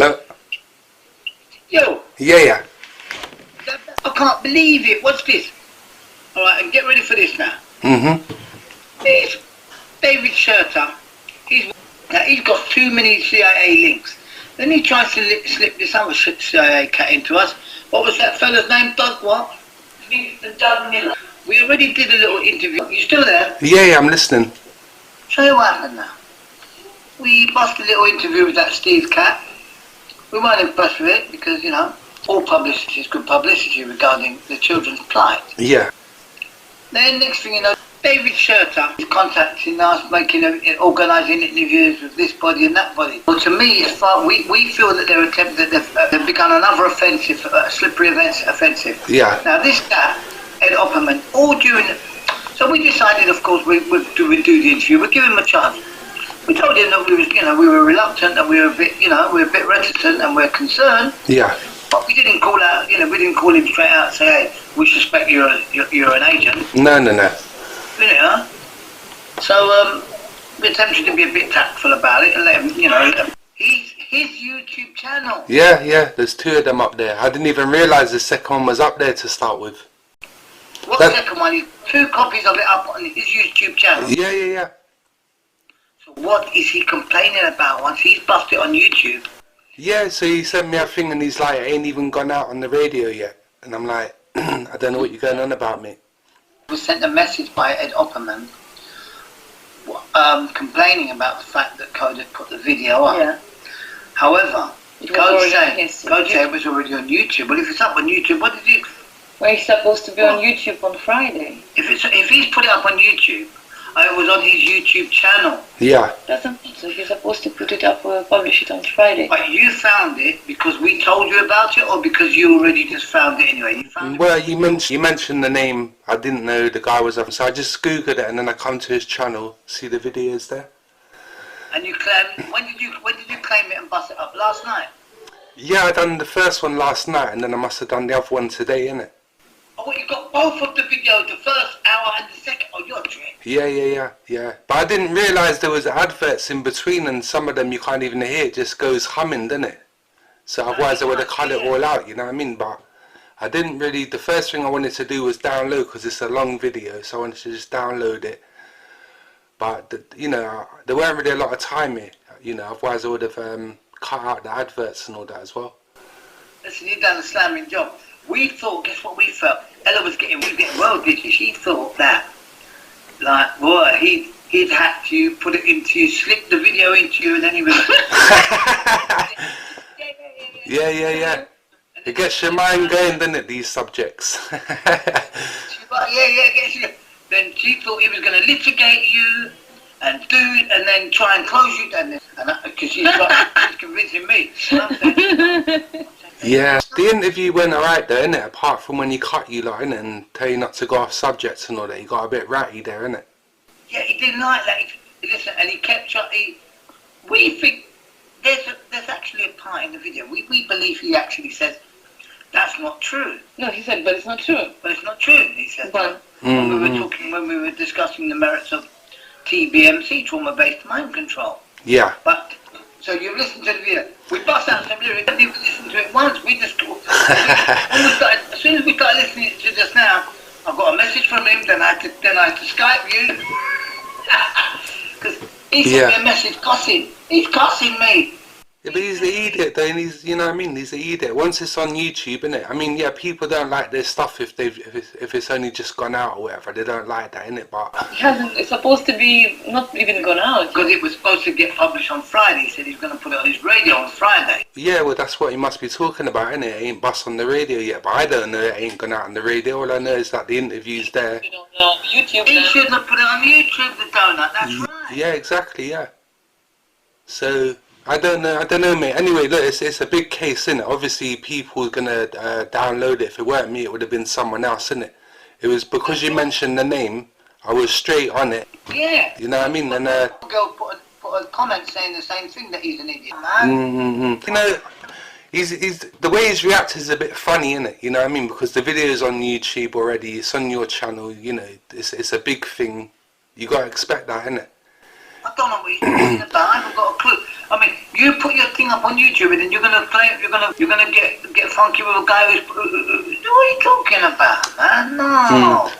Hello? Yo. Yeah. I can't believe it. What's this? Alright, and get ready for this now. There's David Shurter. He's got too many CIA links. Then he tries to slip this other CIA cat into us. What was that fella's name? Doug what? Doug Miller. We already did a little interview. You still there? Yeah, I'm listening. Show you what happened now. We bust a little interview with that Steve cat. We weren't impressed with it because, you know, all publicity is good publicity regarding the children's plight. Yeah. Then next thing you know, David Shurter is contacting us, organising interviews with this body and that body. Well, to me, we feel that they've begun another offensive, slippery offensive. Yeah. Now this guy, Ed Opperman, all during. So we decided, of course, we'd do the interview. We'd give him a chance. We told him that we were reluctant and we were a bit reticent and we're concerned. Yeah. But we didn't call out, we didn't call him straight out and say, hey, we suspect you're an agent. No. You know? So we attempted to be a bit tactful about it and let him, his YouTube channel. Yeah, there's two of them up there. I didn't even realise the second one was up there to start with. What second one? Is 2 copies of it up on his YouTube channel. Yeah. So what is he complaining about once he's busted on YouTube? Yeah, so he sent me a thing and he's like, it ain't even gone out on the radio yet. And I'm like, I don't know what you're going on about, mate. We sent a message by Ed Opperman complaining about the fact that Code had put the video up. Yeah. However, Code said it was already on YouTube. Well, if it's up on YouTube, what did it? Well, it's supposed to be on YouTube on Friday. If he's put it up on YouTube, it was on his YouTube channel. Yeah. Doesn't mean so. He's supposed to put it up or publish it on Friday. But you found it because we told you about it, or because you already just found it anyway? You found well, you mentioned the name. I didn't know the guy was up, so I just googled it and then I come to his channel, see the videos there. And you claim when did you claim it and bust it up? Last night? Yeah, I done the first one last night and then I must have done the other one today, innit? Oh, well, you got both of the videos, the first hour and the second. Oh, you're a trick. Yeah. But I didn't realise there was adverts in between and some of them you can't even hear. It just goes humming, doesn't it? So otherwise I would have cut it all out, you know what I mean? But I didn't really, the first thing I wanted to do was download because it's a long video. So I wanted to just download it. But, there weren't really a lot of time here, otherwise I would have cut out the adverts and all that as well. Listen, you've done a slamming job. We thought, guess what we felt? Ella was getting well, did she? She thought that, like, boy, he'd hacked you, put it into you, slipped the video into you, and then he was... Yeah. It gets your mind going, doesn't it, these subjects? Then she thought he was going to litigate you and then try and close you down, because she's convincing me. Yeah, the interview went alright though, innit? Apart from when he cut you, like, innit? And tell you not to go off subjects and all that. He got a bit ratty there, innit? Yeah, he didn't like that. Listen, and he kept trying. We think there's actually a part in the video. We believe he actually says that's not true. No, he said, but it's not true. But it's not true. He said but when we were discussing the merits of TBMC, trauma-based mind control. Yeah. But so you've listened to the video. We bust out some lyrics. We listened to it once. We just as soon as we started listening to it just now, I got a message from him. Then I had to Skype you because he sent me a message cussing. He's cussing me. Yeah, but he's the idiot though, and he's, you know what I mean, he's the idiot. Once it's on YouTube, innit? I mean, yeah, people don't like their stuff if it's only just gone out or whatever. They don't like that, innit? But it's supposed to be not even gone out. Because it was supposed to get published on Friday. He said he's going to put it on his radio on Friday. Yeah, well, that's what he must be talking about, innit? It ain't bust on the radio yet, but I don't know it ain't gone out on the radio. All I know is that the interview's there. You don't know YouTube. He shouldn't have put it on YouTube, the donut. That's right. Yeah, exactly. Yeah. So I don't know, mate. Anyway, look, it's a big case, innit? Obviously, people are gonna download it. If it weren't me, it would have been someone else, innit? It was because you mentioned the name, I was straight on it. Yeah. You know what I mean? And girl put a comment saying the same thing, that he's an idiot, man. You know, he's the way he's reacted is a bit funny, innit? You know what I mean? Because the video's on YouTube already. It's on your channel. You know, it's a big thing. You gotta expect that, innit? I don't know what he's talking about. I haven't got a clue. I mean, you put your thing up on YouTube and then you're gonna play it. You're gonna get funky with a guy who's. What are you talking about, man? No.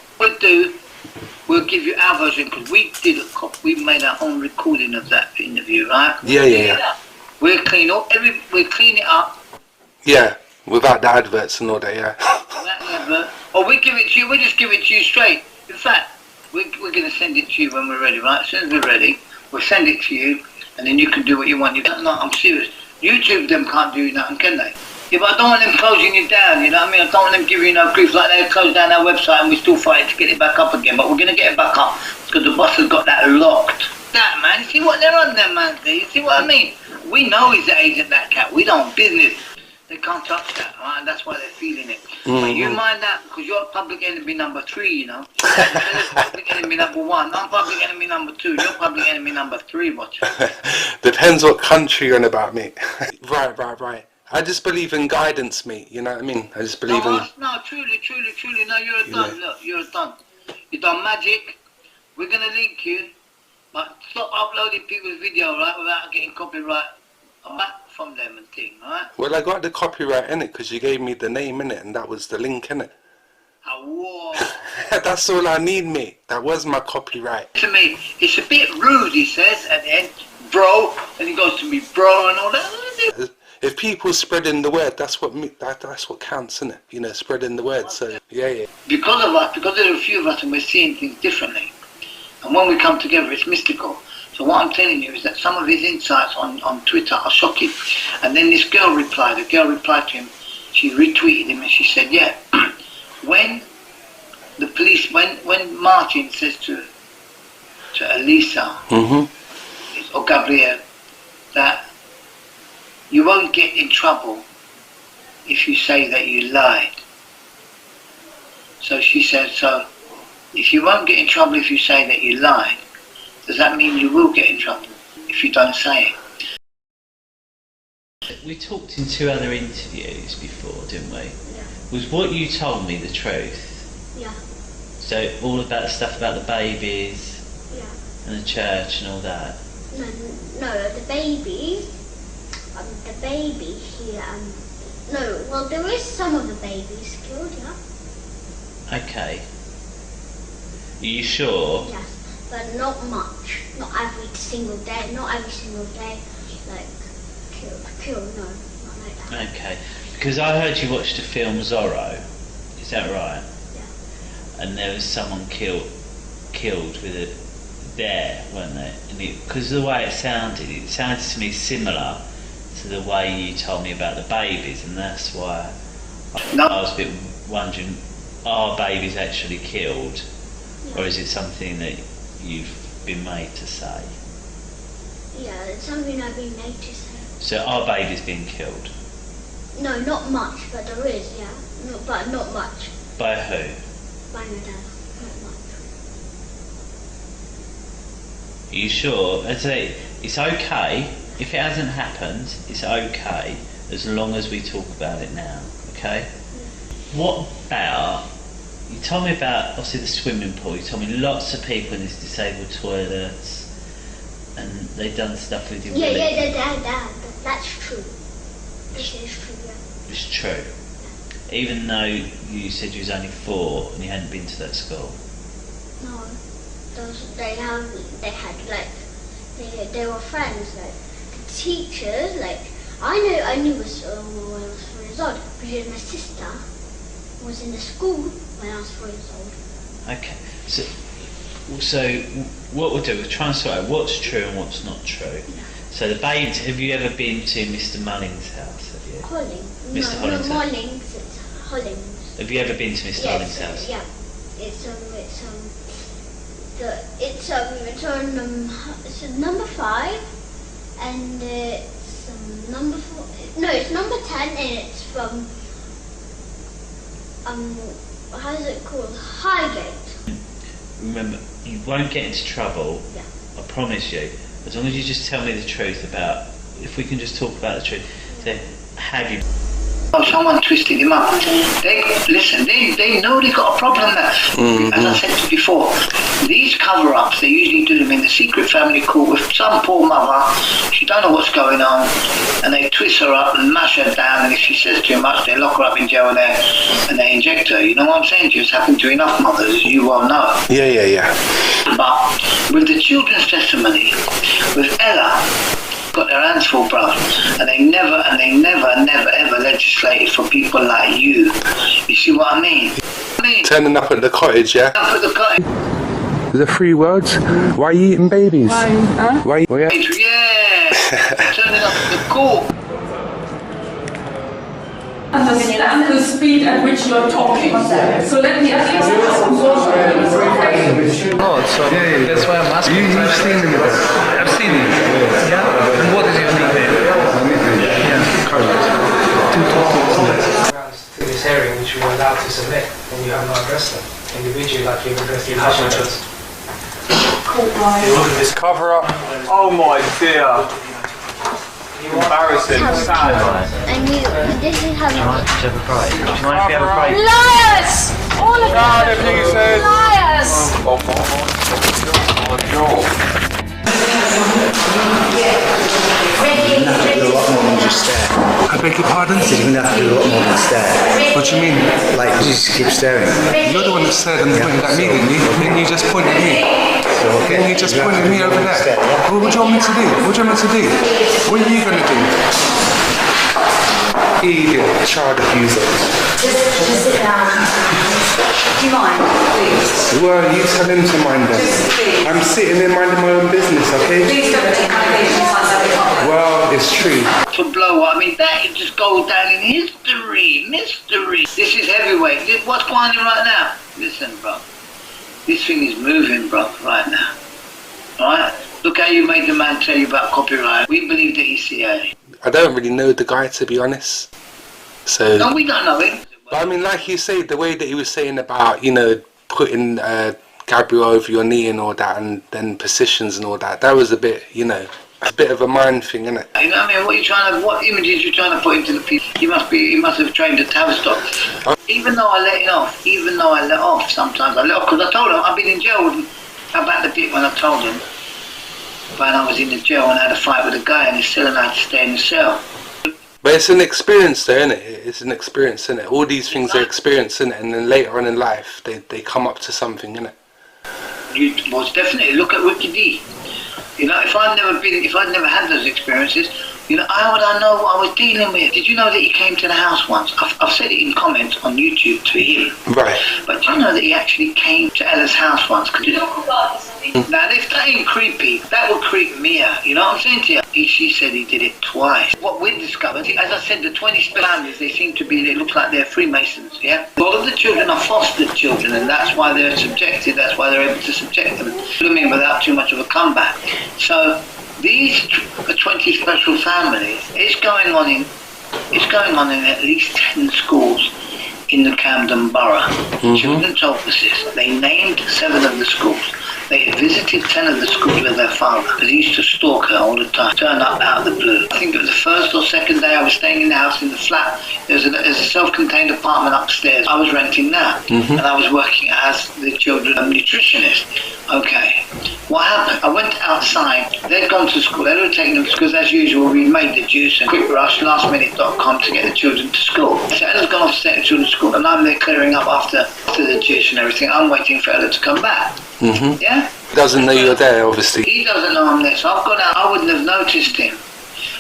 We'll give you our version because we made our own recording of that interview, right? Yeah. We'll clean it up. Yeah, without the adverts and all that, yeah. Without the advert. Or we give it to you. We just give it to you straight. In fact, we're gonna send it to you when we're ready, right? As soon as we're ready, we'll send it to you, and then you can do what you want. No, I'm serious. YouTube them can't do nothing, can they? Yeah, but I don't want them closing you down, you know what I mean? I don't want them giving you no grief like they closed down our website and we're still fighting to get it back up again. But we're going to get it back up because the boss has got that locked. That, man, you see what they're on there, man? You see what I mean? We know he's the agent, that cat. We don't business. They can't touch that, right? And that's why they're feeling it. But you mind that because you're public enemy number 3, you know? Public enemy number 1. I'm public enemy number 2. You're public enemy number 3, watch. Depends what country you're on about, mate. Right. I just believe in guidance, mate. You know what I mean? I just believe in... No, truly. No, you're a done. Look, you're a done. You've done magic. We're going to link you. But stop uploading people's video, right, without getting copyright, alright, from them and thing, alright? Well, I got the copyright in it because you gave me the name in it and that was the link in it. Oh, whoa. That's all I need, mate. That was my copyright. To me, it's a bit rude, he says, at the end, bro. And he goes to me, bro, and all that. If people spreading the word, that's what counts, isn't it? You know, spreading the word. So yeah. Because of us, because there are a few of us, and we're seeing things differently. And when we come together, it's mystical. So what I'm telling you is that some of his insights on Twitter are shocking. And then this girl replied. The girl replied to him. She retweeted him, and she said, "Yeah, when the police, when Martin says to Elisa or Gabrielle that." You won't get in trouble if you say that you lied. So she said, so if you won't get in trouble if you say that you lied, does that mean you will get in trouble if you don't say it? We talked in 2 other interviews before, didn't we? Yeah. Was what you told me the truth? Yeah. So all about the stuff about the babies and the church and all that? No, the babies. The baby here, no, well there is some of the babies killed, yeah. Okay. Are you sure? Yes, but not much. Not every single day, like, killed, no, not like that. Okay. Because I heard you watched the film Zorro, is that right? Yeah. And there was someone killed with it there, weren't there? And because of the way it sounded to me similar to the way you told me about the babies, and that's why I was a bit wondering, are babies actually killed, or is it something that you've been made to say? Yeah, it's something I've been made to say. So are babies being killed? No, not much, but there is, yeah. No, but not much. By who? By my dad, not much. Are you sure? I'd say it's okay. If it hasn't happened, it's okay, as long as we talk about it now, okay? Yeah. What about, you told me about, obviously, the swimming pool, you told me lots of people in this disabled toilets, and they've done stuff with you. Yeah, that's true. This is true, yeah. It's true? Yeah. Even though you said you was only 4 and you hadn't been to that school? No, they were friends, like, teachers, like, I knew was when I was 4 years old because my sister was in the school when I was 4 years old. Okay, so what we'll do, we'll try and sort out what's true and what's not true. Yeah. So the babies, have you ever been to Mr. Mulling's house, have you? Hollings. Mr. No, Hollings. No, Mullings, it's Hollings. Have you ever been to Mr. Hollings' house? Yeah, it's number 5. And it's number 4. No, it's number 10, and it's from how's it called? Highgate. Remember, you won't get into trouble. Yeah. I promise you. As long as you just tell me the truth about. If we can just talk about the truth. So, have you? Oh, someone twisted him up. They know they got a problem there. As I said to you before, these cover-ups, they usually do them in the secret family court with some poor mother. She don't know what's going on, and they twist her up and mash her down, and if she says too much, they lock her up in jail and they inject her. You know what I'm saying? It's happened to enough mothers, as you well know. Yeah. But with the children's testimony, with Ella, got their hands full, bruv, and they never ever legislated for people like you. You see what I mean? Turning up at the cottage, yeah? Up at the cottage. The 3 words. Why are you eating babies? Why? Huh? Why? Yeah. Turning up at the court. Understand the speed at which you're talking. So let me at least have some sort of Oh, so that's why I'm asking. You've seen him there? I've seen him. Yeah? And what is his nickname? Yeah. To this hearing, which we were allowed to submit, and you have not addressed them individually like you've addressed the passengers. court. Cover up. Oh my dear. Embarrassing. Sad. And this is how you Do you have a prize? Do you mind if we have a prize? Liars! All of God, them! if you said. Liars! I beg your pardon? You're going to have to do a lot more than stare. What do you mean? Like, you just keep staring. You're the one that said and pointed at me, didn't you? Didn't you just point at me? So, okay. Didn't you just point at me over there? Well, what do you want me to do? What do you want me to do? What are you going to do? Idiot, child abuser. Just sit down. Do you mind, please? Well, you tell him to mind them. I'm sitting there minding my own business, okay? Please don't take allegations like that. Well, it's true. To blow up, I mean, that just goes down in history. This is heavyweight. What's going on right now? Listen, bro. This thing is moving, bro, right now. Alright? Look how you made the man tell you about copyright. We believe the ECA. I don't really know the guy, to be honest. So. No, we don't know him. But I mean, like you say, the way that he was saying about, you know, putting Gabriel over your knee and all that, and then positions and all that, that was a bit, you know, a bit of a mind thing, isn't it? You know what I mean? What images you trying to put into the people? You must have trained a Tavistock. Even though I let off sometimes, because I told him, I've been in jail with him about the bit when I told him. When I was in the jail and I had a fight with a guy and he still had to stay in the cell. But it's an experience though, isn't it? It's an experience, isn't it? All these things are experience, isn't it? And then later on in life, they come up to something, isn't it? You most definitely look at Ricky D. You know, if I'd never had those experiences, you know, how would I know what I was dealing with? Did you know that he came to the house once? I've said it in comments on YouTube to him. Right. But do you know that he actually came to Ella's house once? Now, if that ain't creepy, that would creep me out. You know what I'm saying to you? She said he did it twice. What we discovered, as I said, the 20 families, they look like they're Freemasons, yeah? A lot of the children are fostered children, and that's why they're subjected, that's why they're able to subject them, I mean, without too much of a comeback. So, these 20 special families, it's going on in at least 10 schools in the Camden Borough. Children told us this. They named 7 of the schools. They had visited 10 of the schools with their father, because he used to stalk her all the time, turn up out of the blue. I think it was the first or second day I was staying in the house in the flat. There's a self-contained apartment upstairs. I was renting that, and I was working as the children's nutritionist. Okay, what happened? I went outside. They'd gone to school. They were taking them because, as usual, we made the juice and quick rush, lastminute.com to get the children to school. So Ella's gone off to take the children to school, and I'm there clearing up after the juice and everything. I'm waiting for Ella to come back. Yeah? He doesn't know you're there, obviously. He doesn't know I'm there, so I've gone out. I wouldn't have noticed him.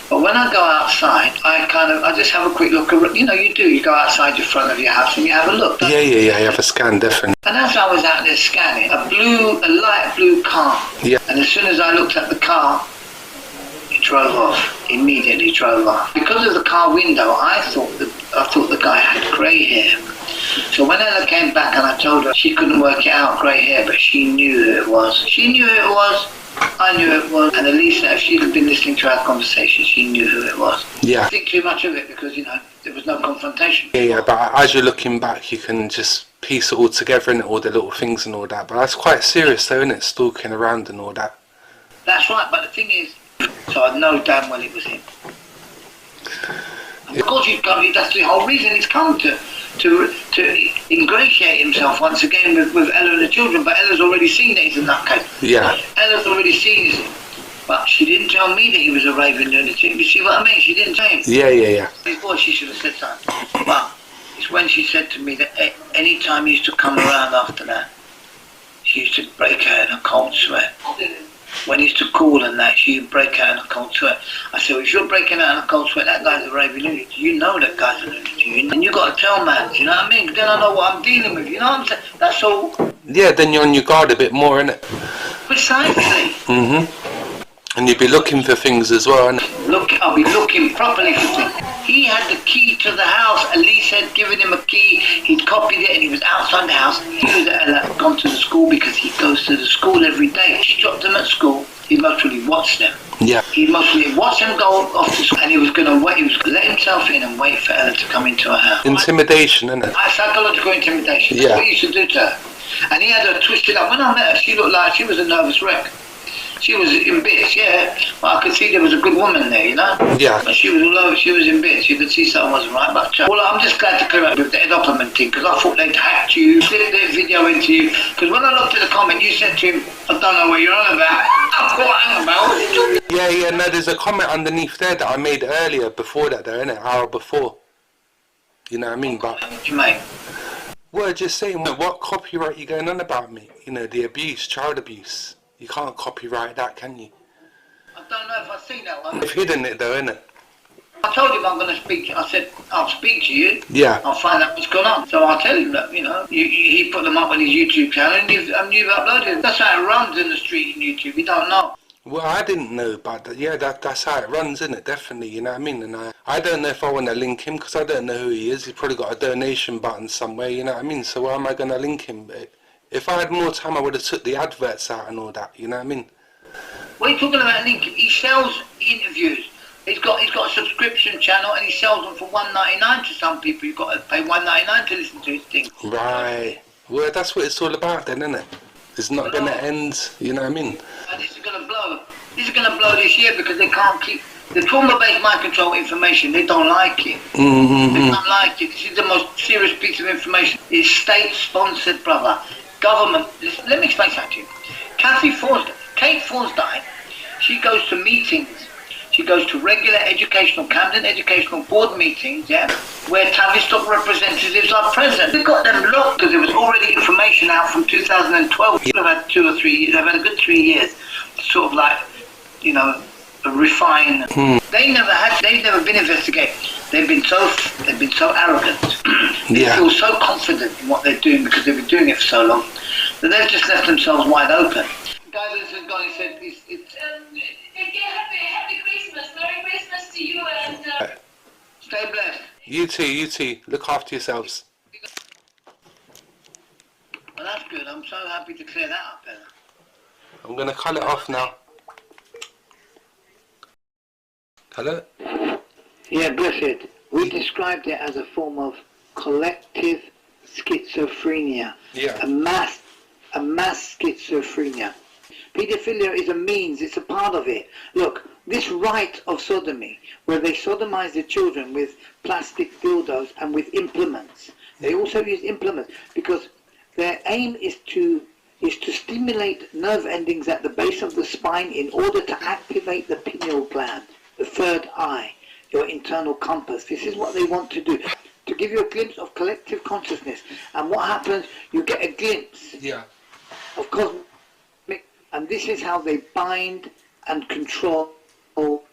But when I go outside, I just have a quick look. You know, you go outside your front of your house and you have a look. Yeah, you have a scan, definitely. And as I was out there scanning, a light blue car. Yeah. And as soon as I looked at the car, it drove off. Immediately drove off. Because of the car window, I thought the guy had grey hair. So when Ella came back and I told her she couldn't work it out, grey hair, but she knew who it was. She knew who it was. I knew it was. And at least if she'd have been listening to our conversation, she knew who it was. Yeah. I think too much of it because, you know, there was no confrontation. Yeah, but as you're looking back, you can just piece it all together and all the little things and all that. But that's quite serious though, isn't it? Stalking around and all that. That's right, but the thing is, so I know damn well it was him. Of course he's come, that's the whole reason he's come to ingratiate himself once again with Ella and the children, but Ella's already seen that he's a nutcase. Yeah. Ella's already seen it, but she didn't tell me that he was a raving lunatic. You see what I mean? She didn't tell him. Yeah. His voice, she should have said something. But it's when she said to me that any time he used to come around after that, she used to break out in a cold sweat. When he used to call and that, she'd break out in a cold sweat. I said, well, if you're breaking out in a cold sweat, that guy's a raving lunatic. You know that guy's a lunatic. And you got to tell man, you know what I mean? Then I know what I'm dealing with, you know what I'm saying? That's all. Yeah, then you're on your guard a bit more, innit? Precisely. And you'd be looking for things as well, innit? Look, I'll be looking properly for things. He had the key to the house. Elise had given him a key. He'd copied it and he was outside the house. He knew that Ella had gone to the school because he goes to the school every day. She dropped him at school. He mostly watched them. Yeah. He mostly watched them go off to school and he was going to wait. He was going to let himself in and wait for Ella to come into her house. Intimidation, innit? Psychological intimidation. Yeah. That's what he used to do to her. And he had her twisted up. When I met her, she looked like she was a nervous wreck. She was in bits, yeah. But I could see there was a good woman there, you know? Yeah. But she was all over, she was in bits. You could see something wasn't right. But well, I'm just glad to clear up with the Edoperman thing, because I thought they'd hacked you, slipped their video into you. Because when I looked at the comment, you said to him, I don't know what you're on about. I'm quite on about. Yeah, no, there's a comment underneath there that I made earlier, before that, though, innit? Hour before. You know what I mean? But what you mean? Well, just saying, what copyright you going on about me? You know, the abuse, child abuse. You can't copyright that, can you? I don't know if I've seen that one. They've hidden it though, innit? I told him I'm going to speak. I said, I'll speak to you. Yeah. I'll find out what's going on. So I'll tell him that, you know, he put them up on his YouTube channel and you've uploaded them. That's how it runs in the street in YouTube. You don't know. Well, I didn't know about that. Yeah, that's how it runs, isn't it? Definitely, you know what I mean? And I don't know if I want to link him because I don't know who he is. He's probably got a donation button somewhere, you know what I mean? So why am I going to link him? If I had more time, I would have took the adverts out and all that, you know what I mean? What are you talking about, Link? He sells interviews. He's got a subscription channel and he sells them for $1.99 to some people. You've got to pay $1.99 to listen to his thing. Right. Well, that's what it's all about then, isn't it? It's not going to end, you know what I mean? And this is going to blow. This is going to blow this year because they can't keep the trauma-based mind control information. They don't like it. They don't like it. This is the most serious piece of information. It's state-sponsored, brother. Government. Let me explain something to you. Kate Forsdyke, she goes to meetings. She goes to regular Camden Educational Board meetings, yeah, where Tavistock representatives are present. They got them locked because there was already information out from 2012. They've had 2 or 3 years. They've had a good 3 years, sort of like, you know, refine. They've never been investigated. They've been so arrogant. They feel so confident in what they're doing because they've been doing it for so long that they've just left themselves wide open. The guy that has gone and said, Happy Christmas, Merry Christmas to you, and stay blessed. You too. Look after yourselves. Well, that's good. I'm so happy to clear that up, Ella. I'm going to cut it off now. Hello? Yeah, blessed. We described it as a form of collective schizophrenia. Yeah. A mass schizophrenia. Paedophilia is a means, it's a part of it. Look, this rite of sodomy, where they sodomize the children with plastic dildos and with implements. They also use implements because their aim is to stimulate nerve endings at the base of the spine in order to activate the pineal gland, the third eye, your internal compass. This is what they want to do, to give you a glimpse of collective consciousness. And what happens, you get a glimpse of cosmic, and this is how they bind and control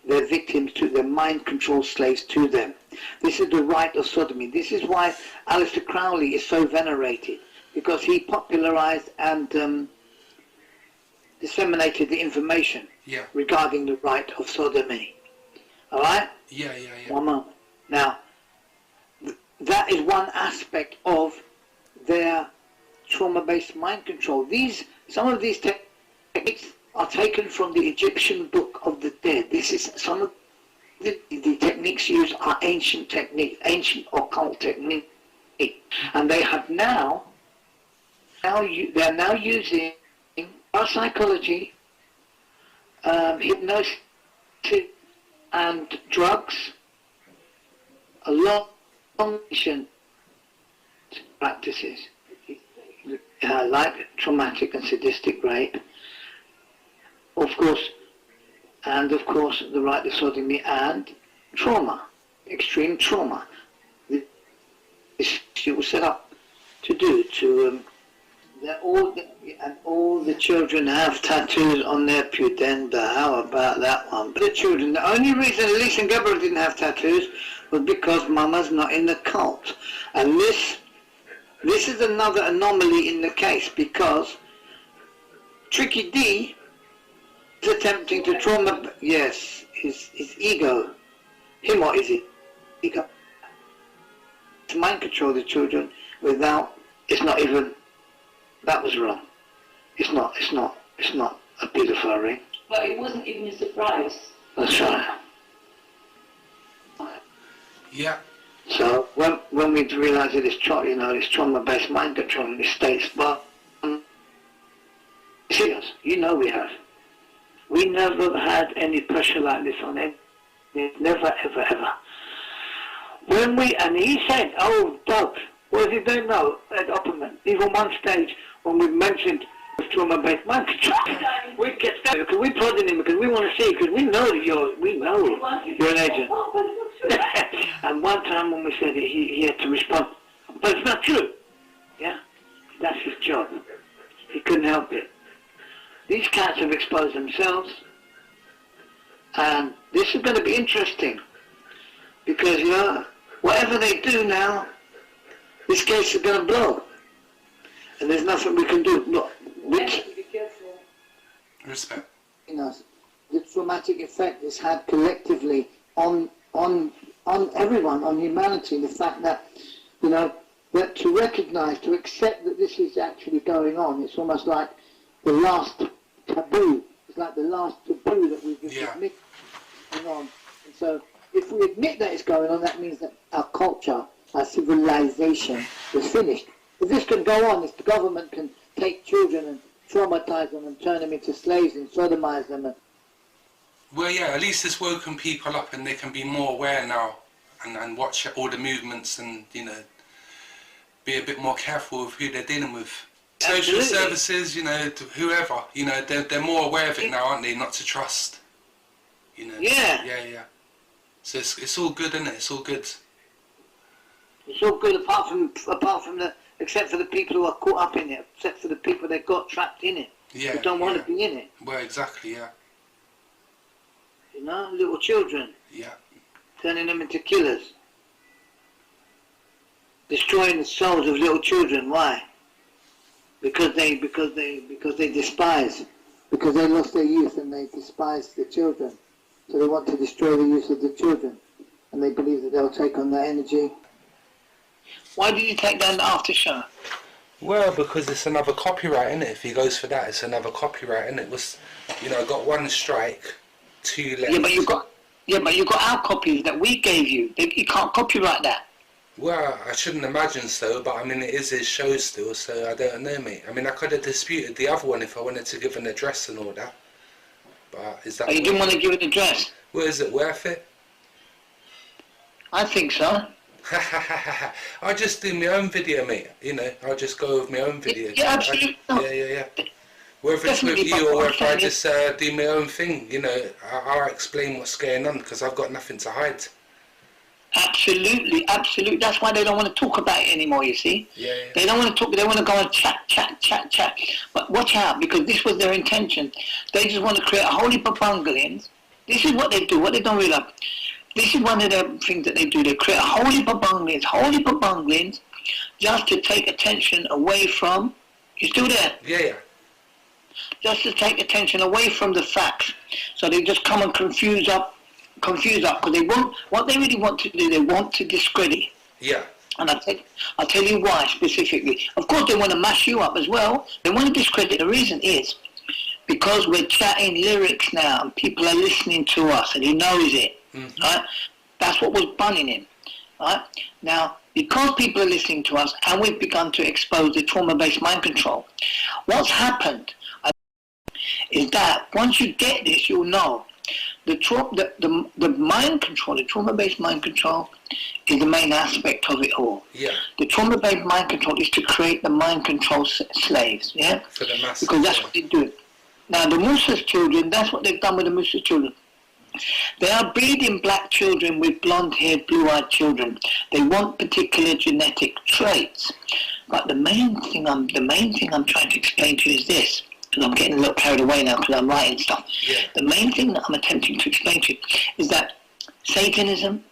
their victims, to their mind control slaves to them. This is the rite of sodomy. This is why Aleister Crowley is so venerated, because he popularized and disseminated the information regarding the rite of sodomy. All right? Yeah. One moment. Now, that is one aspect of their trauma-based mind control. Some of these techniques are taken from the Egyptian Book of the Dead. This is some of the techniques used are ancient techniques, ancient occult techniques, and they have they're now using parapsychology, hypnosis, and drugs, a lot of ancient practices, like traumatic and sadistic rape, of course, and of course the right to sodomy and trauma, extreme trauma. This was set up to do to all the children have tattoos on their pudenda. How about that one? But the children, the only reason Elise and Gabriel didn't have tattoos was because Mama's not in the cult. And this is another anomaly in the case, because Tricky D is attempting to trauma, yes, his ego. Him or his ego. To mind control the children without, it's not even, that was wrong. It's not a pedophile ring. But it wasn't even a surprise. That's right. Yeah. So when we realise that it's this trauma-based mind control in the States, but serious, we have. We never had any pressure like this on it. Never, ever, ever. And he said, oh, Doug, what is he doing now at Opperman? Even one stage when we mentioned trauma-based mind control, we get started because we prodded him because we want to see, because we know that you're an agent. And one time when we said it, he had to respond, but it's not true. Yeah, that's his job. He couldn't help it. These cats have exposed themselves, and this is going to be interesting because whatever they do now, this case is going to blow, and there's nothing we can do. Look, be careful. Respect. The traumatic effect it's had collectively on everyone, on humanity. The fact that that to recognise, to accept that this is actually going on, it's almost like the last taboo. It's like the last taboo that we've admitted going on. And so, if we admit that it's going on, that means that our culture, our civilization is finished. If this can go on, if the government can take children and traumatize them and turn them into slaves and sodomize them. Well, yeah, at least it's woken people up and they can be more aware now and watch all the movements and, be a bit more careful of who they're dealing with. Social services, whoever, they're more aware of it now, aren't they? Not to trust. Yeah. Yeah. So it's all good, isn't it? It's all good. It's all good apart from except for the people who are caught up in it, except for the people that got trapped in it. Yeah. Who don't want to be in it. Well, exactly, yeah. Little children. Yeah. Turning them into killers. Destroying the souls of little children. Why? Because they despise. Because they lost their youth and they despise the children. So they want to destroy the youth of the children. And they believe that they'll take on that energy. Why did you take down the after show? Well, because it's another copyright, innit? If he goes for that, it's another copyright, innit? It was, got one strike, 2 left. Yeah, but you got our copies that we gave you. You can't copyright that. Well, I shouldn't imagine so, but it is his show still, so I don't know, mate. I could have disputed the other one if I wanted to give an address and all that. But is that... Oh, you didn't want to give an address? Well, is it worth it? I think so. I'll just do my own video, mate. I'll just go with my own video. Yeah, absolutely. Yeah. Whether it's with you or whether I just do my own thing, I'll explain what's going on because I've got nothing to hide. Absolutely. That's why they don't want to talk about it anymore, you see. Yeah. They don't want to talk, they want to go and chat. But watch out, because this was their intention. They just want to create a whole heap of bunglings. This is what they do, what they don't realise. This is one of the things that they do. They create a whole heap of bunglings, just to take attention away from, you still there? Yeah. Just to take attention away from the facts. So they just come and confuse up, because they want, what they really want to do, they want to discredit. Yeah. And I'll tell you why specifically. Of course they want to mash you up as well. They want to discredit. The reason is because we're chatting lyrics now and people are listening to us and he knows it. Mm-hmm. Right? That's what was bunning him. Right? Now, because people are listening to us and we've begun to expose the trauma-based mind control, what's happened is that once you get this, you'll know the mind control, the trauma-based mind control is the main aspect of it all. Yeah. The trauma-based mind control is to create the mind control slaves, yeah? For the masses. Because that's what they do. Now, the Musa's children, that's what they've done with the Musa's children. They are breeding black children with blonde-haired, blue-eyed children. They want particular genetic traits. But the main thing I'm trying to explain to you is this. Because I'm getting a little carried away now because I'm writing stuff. Yeah. The main thing that I'm attempting to explain to you is that Satanism,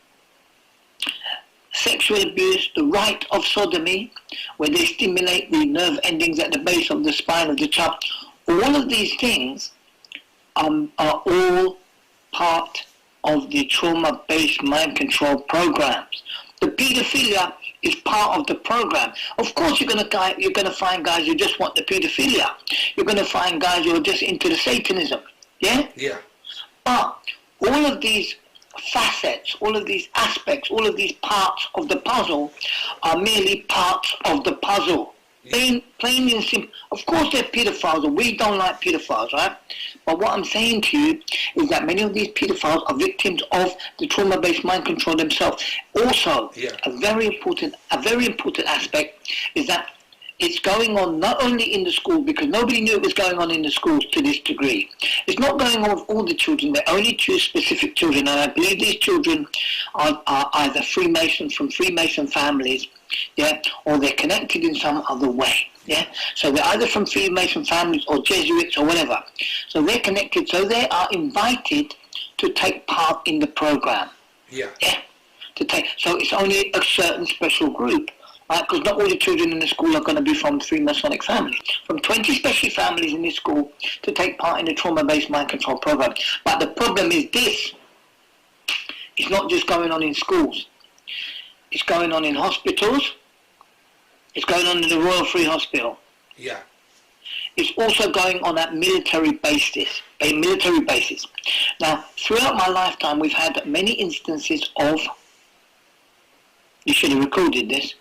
sexual abuse, the rite of sodomy, where they stimulate the nerve endings at the base of the spine of the child, all of these things are all part of the trauma-based mind control programs. The paedophilia is part of the program. Of course, you're going to find guys who just want the paedophilia. You're going to find guys who are just into the Satanism. Yeah? Yeah. But all of these facets, all of these aspects, all of these parts of the puzzle are merely parts of the puzzle. Yeah. Plain and simple. Of course they're pedophiles, and we don't like pedophiles, right? But what I'm saying to you is that many of these pedophiles are victims of the trauma-based mind control themselves. Also, yeah. a very important aspect is that it's going on not only in the school, because nobody knew it was going on in the schools to this degree. It's not going on with all the children. They only choose specific children, and I believe these children are either Freemasons from Freemason families, yeah, or they're connected in some other way, yeah. So they're either from Freemason families or Jesuits or whatever. So they're connected. So they are invited to take part in the program. Yeah. Yeah. So it's only a certain special group. Because not all the children in the school are going to be from Freemasonic families. From 20 special families in this school to take part in the trauma-based mind control program. But the problem is this. It's not just going on in schools. It's going on in hospitals. It's going on in the Royal Free Hospital. Yeah. It's also going on at military bases. Now, throughout my lifetime, we've had many instances of... You should have recorded this.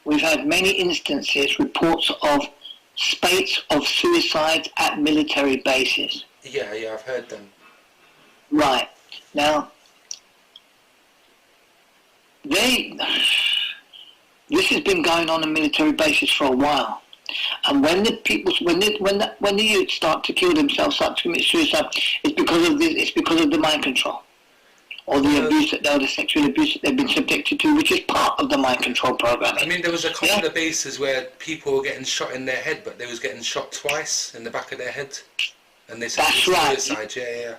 We've had many instances, reports of spates of suicides at military bases. Yeah, I've heard them. Right. Now, this has been going on military bases for a while. And when the youth start to kill themselves, start to commit suicide, it's because of this. It's because of the mind control. Or the abuse the sexual abuse that they've been subjected to, which is part of the mind control program. I mean, there was a couple of bases where people were getting shot in their head, but they was getting shot twice in the back of their head, and they said that's right. Suicide. Yeah.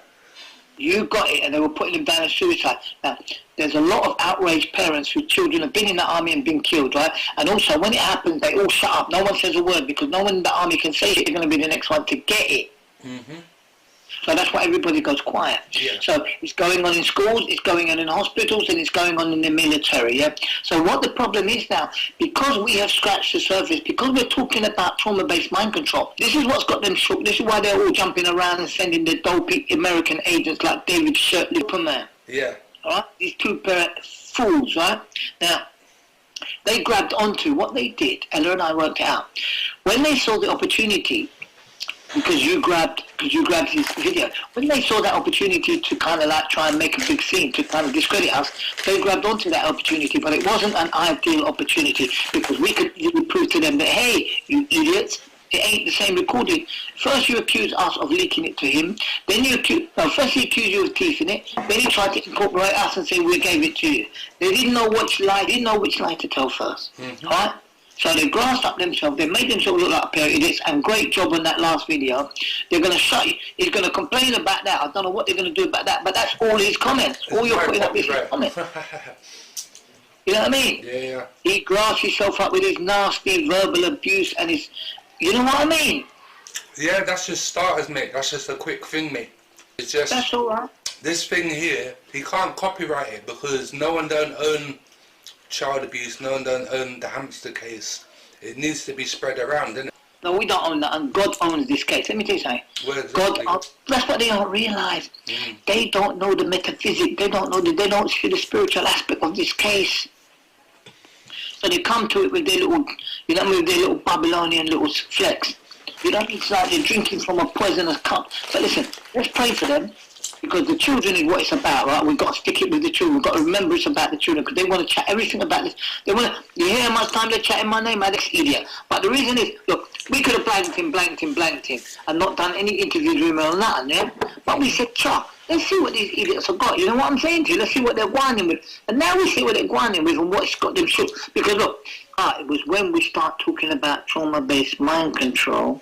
You got it, and they were putting them down as suicide. Now, there's a lot of outraged parents whose children have been in the army and been killed, right? And also, when it happens, they all shut up. No one says a word because no one in the army can say it. They're going to be the next one to get it. Mm-hmm. So that's why everybody goes quiet. Yeah. So it's going on in schools, it's going on in hospitals, and it's going on in the military, yeah? So what the problem is now, because we have scratched the surface, because we're talking about trauma-based mind control, this is what's got them shook. This is why they're all jumping around and sending the dopey American agents like David Superman. Yeah. All right? These two fools, right? Now, they grabbed onto what they did. Ella and I worked it out. When they saw the opportunity, because you grabbed his video. When they saw that opportunity to kind of like try and make a big scene, to kind of discredit us, they grabbed onto that opportunity, but it wasn't an ideal opportunity because we could prove to them that, hey, you idiots, it ain't the same recording. First you accuse us of leaking it to him, then first he accused you of teething it, then he tried to incorporate us and say we gave it to you. They didn't know which lie to tell first, right? So they grassed up themselves, they made themselves look like a pair of idiots, and great job on that last video. They're going to shut you, he's going to complain about that, I don't know what they're going to do about that, but that's all his comments, all you're putting up is his comments. You know what I mean? Yeah. He grassed himself up with his nasty verbal abuse and his, you know what I mean? Yeah, that's just starters, mate, that's just a quick thing, mate. It's just, that's alright. This thing here, he can't copyright it because no one don't own child abuse, no one don't own the hamster case. It needs to be spread around, doesn't it? No, we don't own that, and God owns this case. Let me tell you something. Well, exactly. That's what they don't realise. They don't know the metaphysics. They don't see the spiritual aspect of this case. So they come to it with their little, with their little Babylonian little flex. You don't need to like they're drinking from a poisonous cup. But listen, let's pray for them, because the children is what it's about, right? We've got to stick it with the children. We've got to remember it's about the children, because they want to chat everything about this. They want to, you hear how much time they're chatting my name, Alex, idiot. But the reason is, look, we could have blanked him, and not done any interviews with him or nothing, yeah? But we said, let's see what these idiots have got. You know what I'm saying to you? Let's see what they're whining with. And now we see what they're whining with and what's got them shook. Because look, it was when we start talking about trauma-based mind control,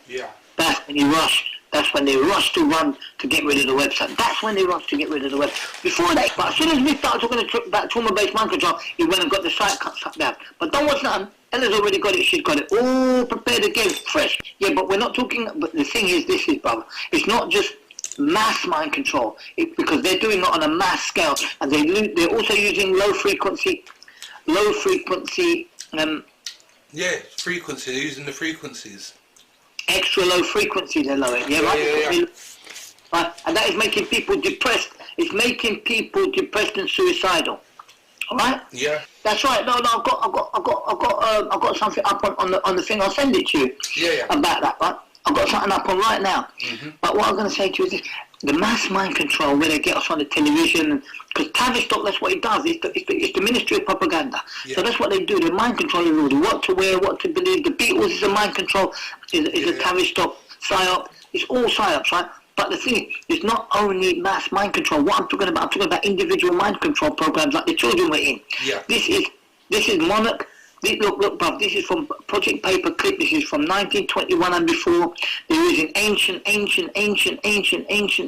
that's when you rush. That's when they rush to run to get rid of the website. That's when they rush to get rid of the website. Before that, but as soon as we started talking about trauma-based mind control, he went and got the site cut shut down. But don't watch nothing. Ella's already got it, she's got it. All prepared again, fresh. Yeah, but we're not talking, but the thing is, this is, brother, it's not just mass mind control, because they're doing it on a mass scale, and they're also using low frequency, frequency, they're using the frequencies. Extra low frequency, they're lowering, right? And that is making people depressed. It's making people depressed and suicidal. All right? Yeah. That's right. No, I've got something up on the thing. I'll send it to you. About that, right? I've got something up on right now. But what I'm going to say to you is this: the mass mind control, where they get us on the television, because Tavistock, that's what it does. It's the Ministry of Propaganda. So that's what they do. They mind control everybody. What to wear, what to believe. The Beatles is a mind control. Is a Tavistock psyop. It's all psyops, right? But the thing is, it's not only mass mind control. What I'm talking about individual mind control programs like the children were in. This is Monarch. Look, bruv, this is from Project Paperclip. This is from 1921 and before. They're using ancient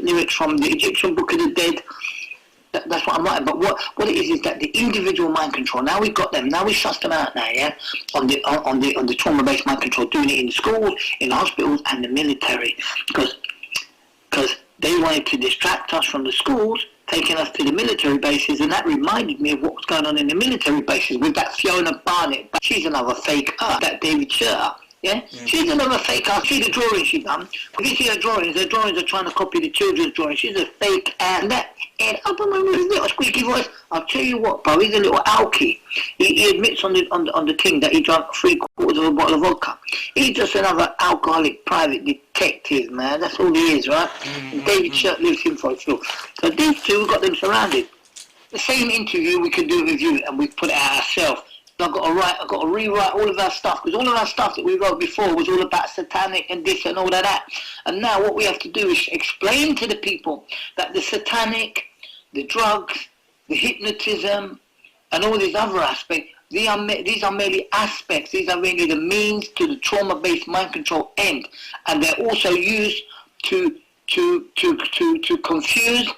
lyrics from the Egyptian Book of the Dead. That's what I'm writing. But what it is that the individual mind control. Now we've got them. Now we sussed them out. Now, yeah, on the trauma-based mind control, doing it in schools, in hospitals, and the military, because they wanted to distract us from the schools, taking us to the military bases, and that reminded me of what was going on in the military bases with that Fiona Barnett. She's another fake that David Sherter. Yeah? She's another fake ass. See the drawings she done. If you see her drawings are trying to copy the children's drawings. She's a fake ass. And up on my little squeaky voice, I'll tell you what, bro, he's a little alky. He admits on the thing that he drank 3/4 of a bottle of vodka. He's just another alcoholic private detective, man. That's all he is, right? And David Sherter lives him for a few. So these two, we've got them surrounded. The same interview we could do with you, and we put it out ourselves. I've got to rewrite all of our stuff, because all of our stuff that we wrote before was all about satanic and this and all of that. And now what we have to do is explain to the people that the satanic, the drugs, the hypnotism, and all these other aspects, these are merely aspects. These are really the means to the trauma-based mind control end, and they're also used to confuse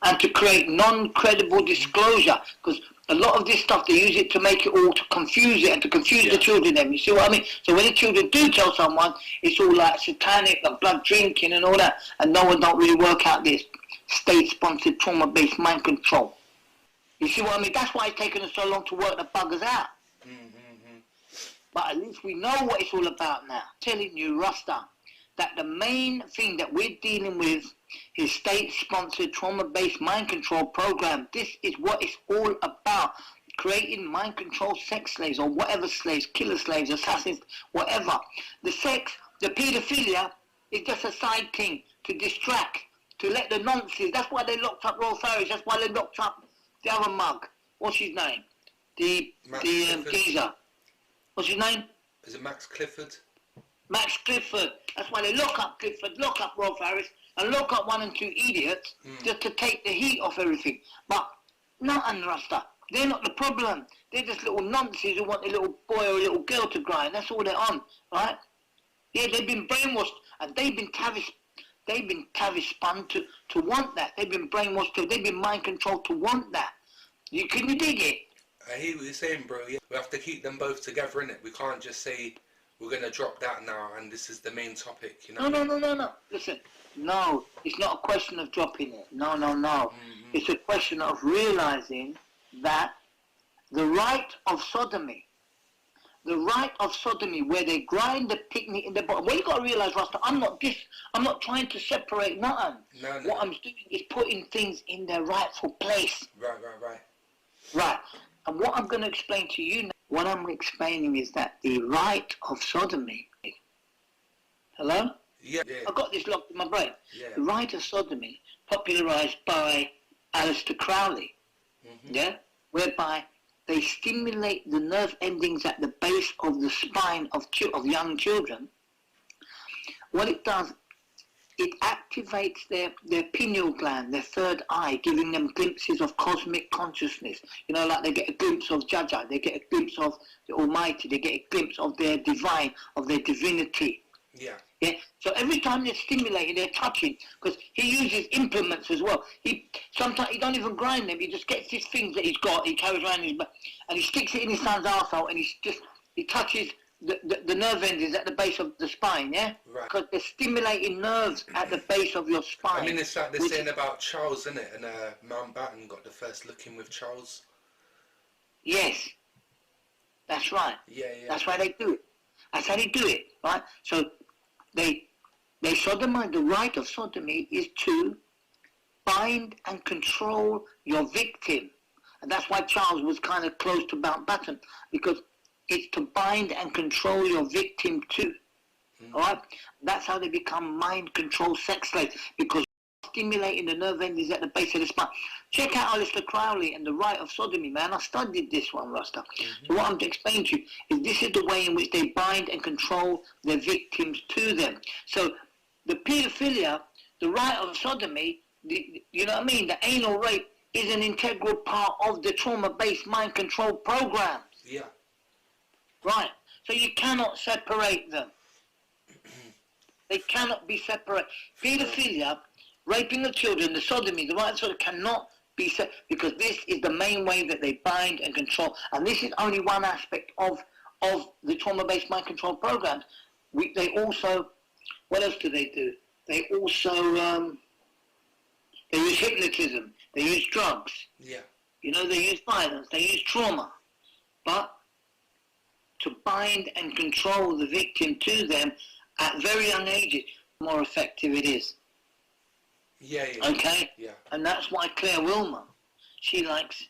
and to create non-credible disclosure, because a lot of this stuff, they use it to make it all, to confuse it and to confuse the children then. You see what I mean? So when the children do tell someone, it's all like satanic and blood drinking and all that, and no one don't really work out this state-sponsored trauma-based mind control. You see what I mean? That's why it's taken us so long to work the buggers out. But at least we know what it's all about now. Telling you, Rasta, that the main thing that we're dealing with is state-sponsored trauma-based mind control program. This is what it's all about. Creating mind control sex slaves, or whatever slaves, killer slaves, assassins, whatever. The sex, the paedophilia is just a side thing to distract, to let the nonsense. That's why they locked up Royal Ferries. That's why they locked up the other mug. What's his name? The geezer. What's his name? Is it Max Clifford? Max Clifford. That's why they lock up Clifford, lock up Royal Ferries, and lock up 1 and 2 idiots just to take the heat off everything. But nothing, Rasta. They're not the problem. They're just little nonsense who want a little boy or a little girl to grind. That's all they're on, right? Yeah, they've been brainwashed, and they've been tavish-spun to want that. They've been brainwashed they've been mind controlled to want that. Can you dig it? I hear what you're saying, bro. Yeah. We have to keep them both together, innit? We can't just say we're going to drop that now and this is the main topic, you know? No. Listen, no, it's not a question of dropping it. No. It's a question of realizing that the rite of sodomy, where they grind the picnic in the bottom. Well, you got to realize, Rasta, I'm not trying to separate nothing. No. What I'm doing is putting things in their rightful place. Right. And what I'm going to explain to you now, what I'm explaining is that the rite of sodomy, Hello? Yeah. I got this locked in my brain. Yeah. The rite of sodomy, popularised by Aleister Crowley, yeah, whereby they stimulate the nerve endings at the base of the spine of young children. What it does, it activates their pineal gland, their third eye, giving them glimpses of cosmic consciousness. You know, like they get a glimpse of Jaja, they get a glimpse of the Almighty, they get a glimpse of their divine, of their divinity. Yeah. Yeah. So every time they're stimulated, they're touching, because he uses implements as well. Sometimes he don't even grind them. He just gets these things that he's got. He carries around his back, and he sticks it in his son's arsehole, and he touches the nerve endings at the base of the spine. Yeah. Right. Because they're stimulating nerves at the base of your spine. I mean, it's like they're saying about Charles, isn't it? And Mountbatten got the first look-in with Charles. Yes. That's right. Yeah. That's why they do it. That's how they do it, right? So they sodomize. The rite of sodomy is to bind and control your victim. And that's why Charles was kind of close to Mountbatten, because it's to bind and control your victim too. All right? That's how they become mind control sex slaves, because stimulating the nerve endings at the base of the spine. Check out Aleister Crowley and the rite of sodomy, man. I studied this one, Rasta. So what I'm to explain to you is this is the way in which they bind and control their victims to them. So the paedophilia, the rite of sodomy, you know what I mean? The anal rape is an integral part of the trauma-based mind control programs. Yeah. Right. So you cannot separate them. They cannot be separated. Paedophilia, raping of children, the sodomy, the rite of sodomy cannot be set, because this is the main way that they bind and control. And this is only one aspect of the trauma-based mind control programs. They also, what else do they do? They also, they use hypnotism, they use drugs. Yeah. You know, they use violence, they use trauma. But to bind and control the victim to them at very young ages, the more effective it is. Yeah. Okay? Yeah. And that's why Claire Wilmer, she likes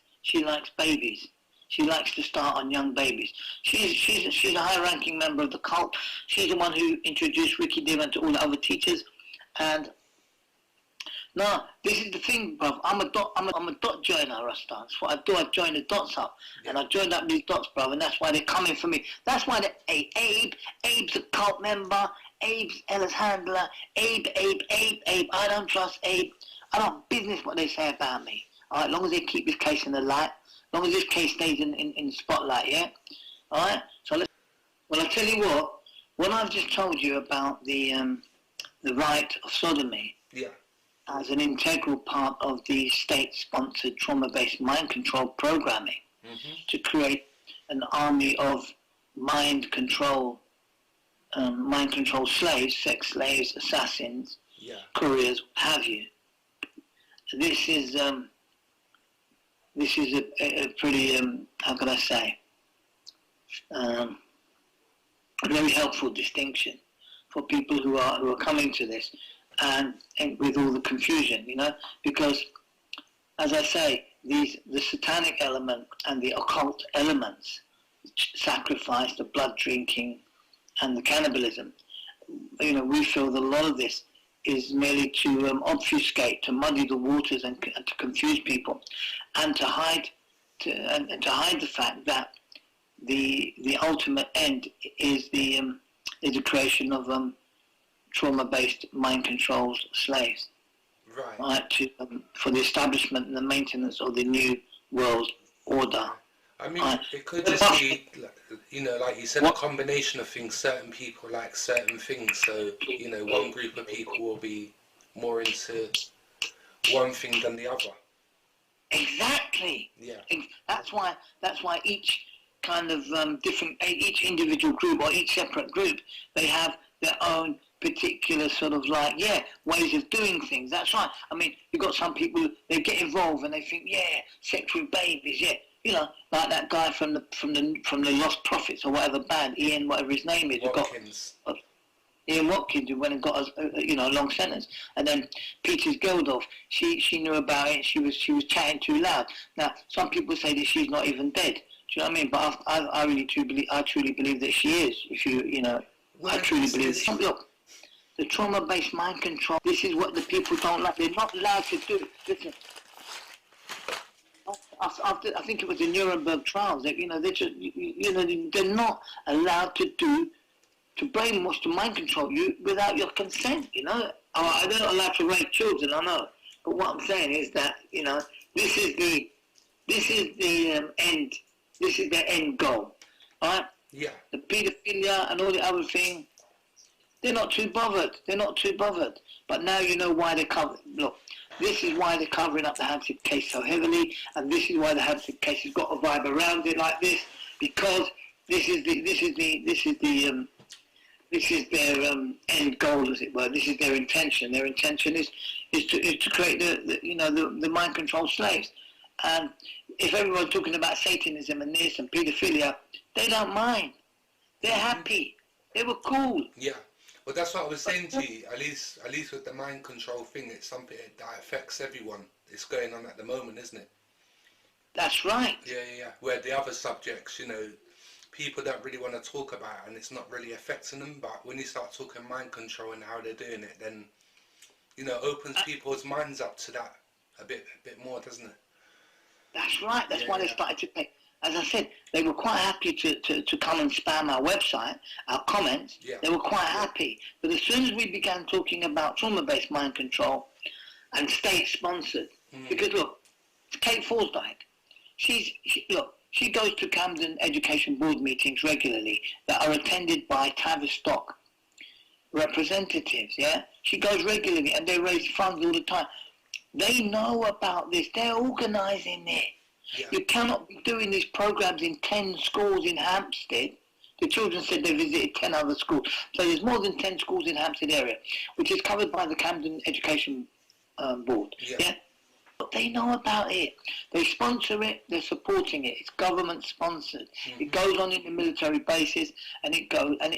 babies. She likes to start on young babies. She's a high-ranking member of the cult. She's the one who introduced Ricky Divan to all the other teachers. And no, this is the thing, bruv. I'm a dot joiner, Rasta. That's what I do. I join the dots up, and I joined up these dots, bruv. And that's why they're coming for me. That's why Abe's a cult member. Abe's Ella's handler. Abe. I don't trust Abe. I don't business what they say about me. All right, as long as they keep this case in the light, as long as this case stays in the spotlight, yeah. All right. So I tell you what I've just told you about the rite of sodomy. Yeah. As an integral part of the state-sponsored trauma-based mind control programming to create an army of mind control slaves, sex slaves, assassins, couriers, what have you. This is a pretty how can I say, a very helpful distinction for people who are coming to this. And with all the confusion, you know, because, as I say, the satanic element and the occult elements, sacrifice, the blood drinking, and the cannibalism, you know, we feel that a lot of this is merely to obfuscate, to muddy the waters, and to confuse people, and to hide the fact that the ultimate end is the creation of trauma-based mind control slaves, right? For the establishment and the maintenance of the new world order. I mean, it could just be, you know, like you said, a combination of things. Certain people like certain things, so you know, one group of people will be more into one thing than the other. Exactly. Yeah. That's why each kind of each individual group or each separate group, they have their own particular sort of ways of doing things. That's right. I mean, you've got some people, they get involved and they think, sex with babies, you know, like that guy from the Lost Prophets or whatever band, Ian, whatever his name is, Watkins. Ian Watkins, who went and got a long sentence, and then Peter's Geldof, she knew about it. She was chatting too loud. Now, some people say that she's not even dead. Do you know what I mean? But I truly believe that she is. If you know, I truly believe that. Look, The trauma-based mind control. This is what the people don't like. They're not allowed to do. Listen. After, I think it was the Nuremberg trials. That, they're just, they're not allowed to brainwash, to mind control you without your consent. They're not allowed to rape children. I know, but what I'm saying is that this is the end. This is their end goal. All right. Yeah. The paedophilia and all the other thing. They're not too bothered. They're not too bothered. But now you know why they're covering. Look, this is why they're covering up the Hampstead case so heavily, and this is why the Hampstead case has got a vibe around it like this, because this is their end goal, as it were. This is their intention. Their intention is to create the mind control slaves. And if everyone's talking about Satanism and this and paedophilia, they don't mind. They're happy. They were cool. Yeah. Well, that's what I was saying to you. At least with the mind control thing, it's something that affects everyone. It's going on at the moment, isn't it? That's right. Yeah. Where the other subjects, people don't really want to talk about, and it's not really affecting them. But when you start talking mind control and how they're doing it, then opens people's minds up to that a bit more, doesn't it? That's right. That's why they started to pay. As I said, they were quite happy to come and spam our website, our comments. Yeah. They were quite happy. But as soon as we began talking about trauma-based mind control and state-sponsored, because look, Kate Forsdyke, she goes to Camden Education Board meetings regularly that are attended by Tavistock representatives, yeah? She goes regularly and they raise funds all the time. They know about this. They're organising it. Yeah. You cannot be doing these programs in 10 schools in Hampstead. The children said they visited 10 other schools. So there's more than 10 schools in Hampstead area, which is covered by the Camden Education Board. Yeah? But they know about it. They sponsor it. They're supporting it. It's government sponsored. It goes on in the military bases, and it goes and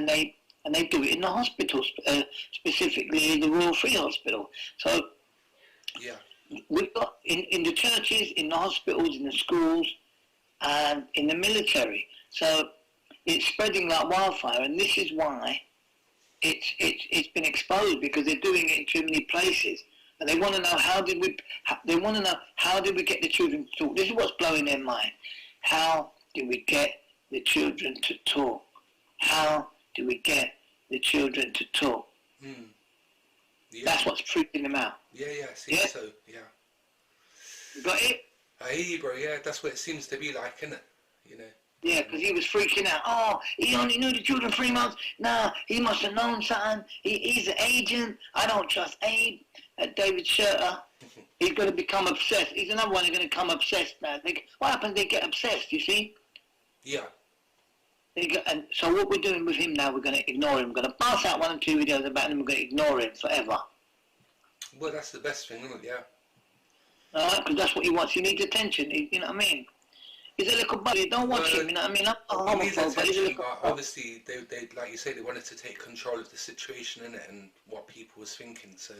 they do it in the hospitals, specifically the Royal Free Hospital. So we've got in the churches, in the hospitals, in the schools, and in the military. So it's spreading like wildfire, and this is why it's been exposed, because they're doing it in too many places, and they want to know how did we get the children to talk. This is what's blowing their mind. How did we get the children to talk? How do we get the children to talk? Yeah. That's what's freaking them out. Yeah, I see. So, yeah. You got it? I hear you, bro. Yeah, that's what it seems to be like, isn't it? Yeah, because he was freaking out. Oh, he only knew the children 3 months. Nah, he must have known something. He's an agent. I don't trust Abe. David Shurter. He's going to become obsessed. He's another one who's going to become obsessed now. What happens? They get obsessed, you see? Yeah. And so what we're doing with him now, we're going to ignore him. We're going to pass out 1 or 2 videos about him. We're going to ignore him forever. Well, that's the best thing, isn't it? Yeah. Because that's what he wants. He needs attention. You know what I mean? He's a little buddy. Don't watch him. You know what I mean? I'm a homophobe, but he's a little. Obviously, they like you say, they wanted to take control of the situation, innit, and what people was thinking. So,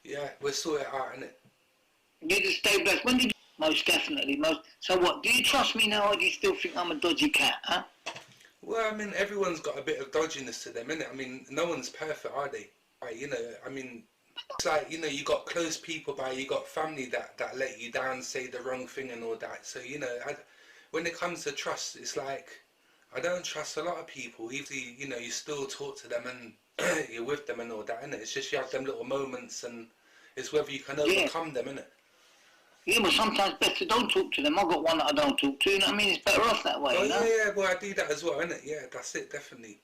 yeah, we'll sort it out, innit? You just stay blessed. When did you? Most definitely. So what? Do you trust me now, or do you still think I'm a dodgy cat? Huh? Well, I mean, everyone's got a bit of dodginess to them, innit? I mean, no one's perfect, are they? I mean, it's like, you got close people you got family that let you down, say the wrong thing and all that. So, when it comes to trust, it's like, I don't trust a lot of people. Even, you still talk to them and you're with them and all that, innit? It's just you have them little moments, and it's whether you can overcome them, innit? Yeah, but sometimes better don't talk to them. I've got one that I don't talk to, you know what I mean? It's better off that way, Yeah, well, I do that as well, innit? Yeah, that's it, definitely,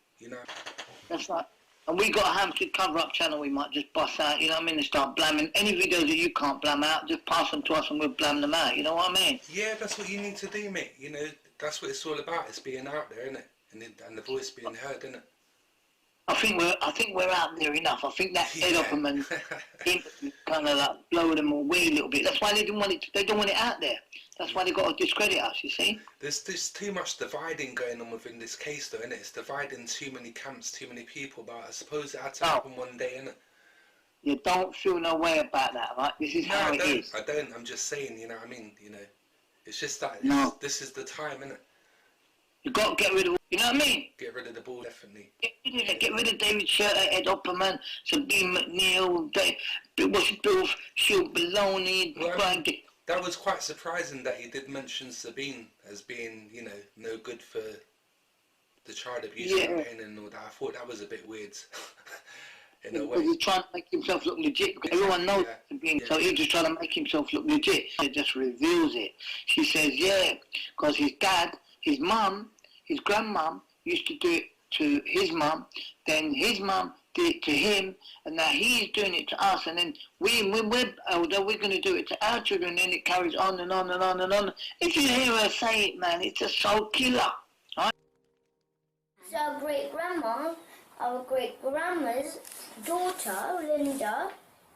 That's right. And we got a hampstead-cover-up channel we might just bust out, you know what I mean, and start blamming. Any videos that you can't blam out, just pass them to us and we'll blam them out, you know what I mean? Yeah, that's what you need to do, mate. That's what it's all about. It's being out there, innit? And the voice being heard, innit? I think we're out there enough. I think that Ed Opperman kind of like blowing them away a little bit. That's why they don't want it. They don't want it out there. That's why they got to discredit us. You see? There's too much dividing going on within this case, though, innit? It's dividing too many camps, too many people. But I suppose it had to happen one day, innit? You don't feel no way about that, right? This is how it is. I don't. I'm just saying. You know what I mean? It's just that. This is the time, innit? You got to get rid of. You know what I mean? Get rid of the ball, definitely. Get rid of it. Get rid of David Shirter, Ed Opperman, Sabine McNeil, Bill Shield Baloney. Well, that was quite surprising that he did mention Sabine as being, you know, no good for the child abuse campaign and all that. I thought that was a bit weird. In a way. He's trying to make himself look legit because everyone knows Sabine, so he's just trying to make himself look legit. It just reveals it. She says, yeah, because his dad, his mum, his grandmum used to do it to his mum, then his mum did it to him, and now he's doing it to us, and then when we're older, we're going to do it to our children, and then it carries on and on and on and on. If you hear her say it, man, it's just so killer. Right? So our great-grandma's daughter, Linda,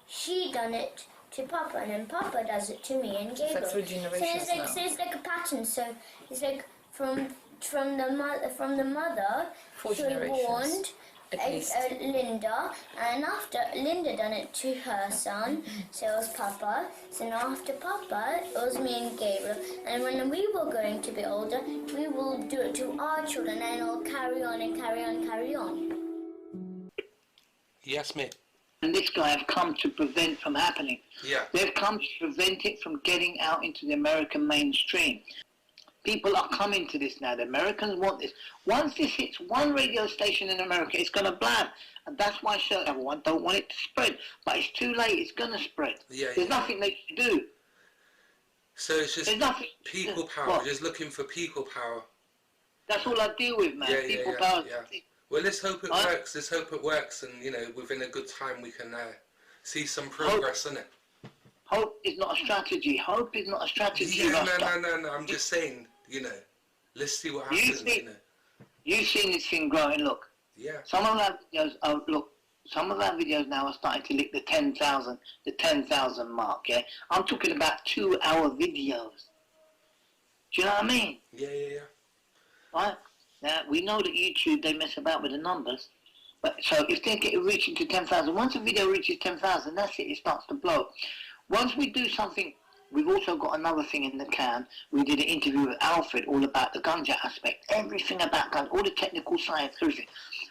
she done it to Papa, and then Papa does it to me and Gabriel. It's like 3 generations so it's like a pattern. So it's like from the mother, 4 she generations. warned Linda, and after Linda done it to her son, so it was Papa. So now after Papa, it was me and Gabriel. And when we were going to be older, we will do it to our children, and it'll carry on and carry on and carry on. Yes, mate. And this guy have come to prevent from happening. Yeah. They've come to prevent it from getting out into the American mainstream. People are coming to this now. The Americans want this. Once this hits one radio station in America, it's going to blab. And that's why everyone don't want it to spread. But it's too late. It's going to spread. Yeah, There's nothing they can do. So it's just people power. What? Just looking for people power. That's all I deal with, man. People power. Yeah. Well, let's hope it works. Let's hope it works, and you know, within a good time, we can see some progress in it. Hope is not a strategy. Hope is not a strategy. Yeah, no. I'm just saying, you know, let's see what happens. You've seen this thing growing. Look. Yeah. Some of our videos. Some of our videos now are starting to lick the 10,000 mark. Yeah. I'm talking about 2-hour videos. Do you know what I mean? Yeah. Right. Now, we know that YouTube, they mess about with the numbers, but so if they get reaching to 10,000, once a video reaches 10,000, that's it, it starts to blow. Once we do something, we've also got another thing in the can. We did an interview with Alfred all about the ganja aspect, everything about ganja, all the technical science, everything.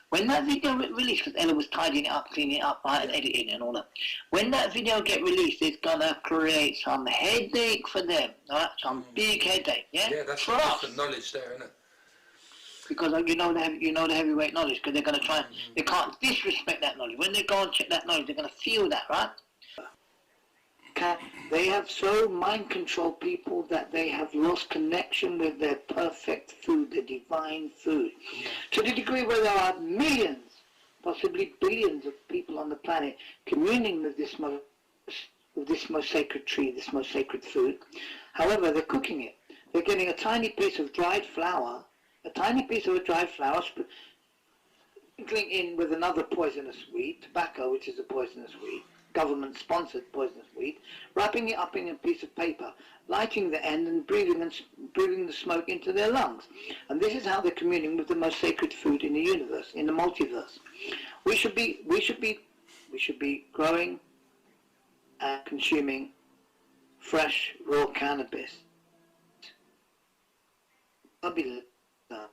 When that video released, because Ella was tidying it up, cleaning it up, right, and editing it and all that. When that video get released, it's gonna create some headache for them, right? Some big headache, yeah? Yeah, that's different knowledge there, isn't it? Because you know the heavyweight knowledge, because they're going to try, they can't disrespect that knowledge. When they go and check that knowledge, they're going to feel that, right? They have so mind-controlled people that they have lost connection with their perfect food, the divine food. To the degree where there are millions, possibly billions of people on the planet communing with this most sacred tree, this most sacred food. However, they're cooking it. They're getting a tiny piece of dried flour, sprinkling in with another poisonous weed, tobacco, which is a poisonous weed, government-sponsored poisonous weed, wrapping it up in a piece of paper, lighting the end and breathing the smoke into their lungs. And this is how they're communing with the most sacred food in the universe, in the multiverse. We should be growing and consuming fresh, raw cannabis.